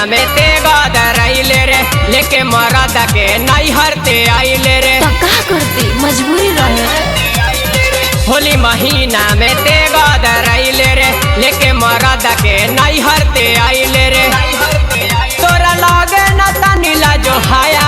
में ते गदरैले रे लेके मरद के नैहर ते आइले रे। तो का करती मजबूरी रहे। होली महीना में ते गदरैले रे लेके मरद के नैहर ते आइले रे। तोरा लगे न तनिला जो हाया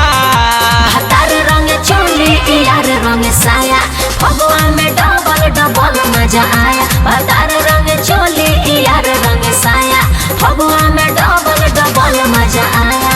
हतार रंग चोली यार रंग साया फगुआ में डबल डबल मजा आया। हतार रंग चोली यार रंग साया फगुआ में डबल डबल मजा आया।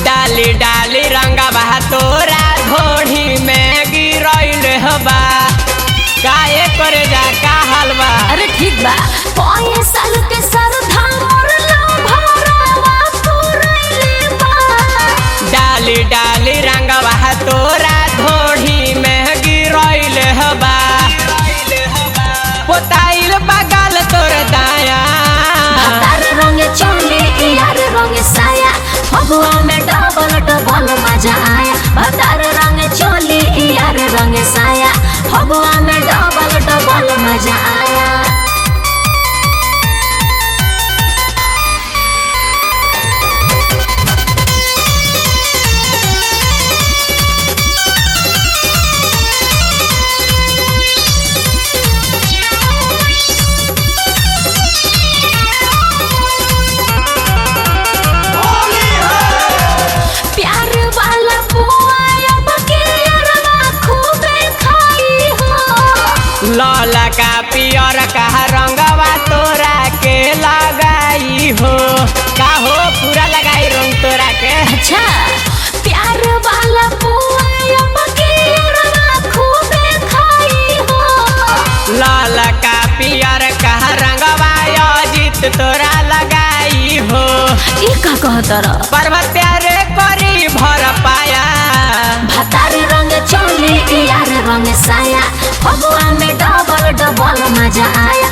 डाली डाली रंगा बहा तोरा घोड़ी में गिरैल हबा काहे करे जा का हलवा। अरे ठीक बा साल के सरधा मोरला भरावा पुरैले बा। डाली डाली रंगा बहा तोरा घोड़ी में गिरैल हबा पोताइल बगल तोर दाया। हतार रंग चोली यार रंग साया फगुआ में डबल डबल मजा आया। हतार रंग चोली यार रंग साया फगुआ में डबल डबल मजा आया। लाला का पियर का रंगवा तोरा के लगाई हो का हो पूरा लगाई रंग तोरा के। अच्छा प्यार वाला खूबे खाई हो। लाला का पियर का रंगवा अजित तोरा लगाई हो। ई का कहतर पर्वत प्यारे करी भर पाया। भतार रंग चोली यार रंग साया फगुआ में डबल डबल मजा आया।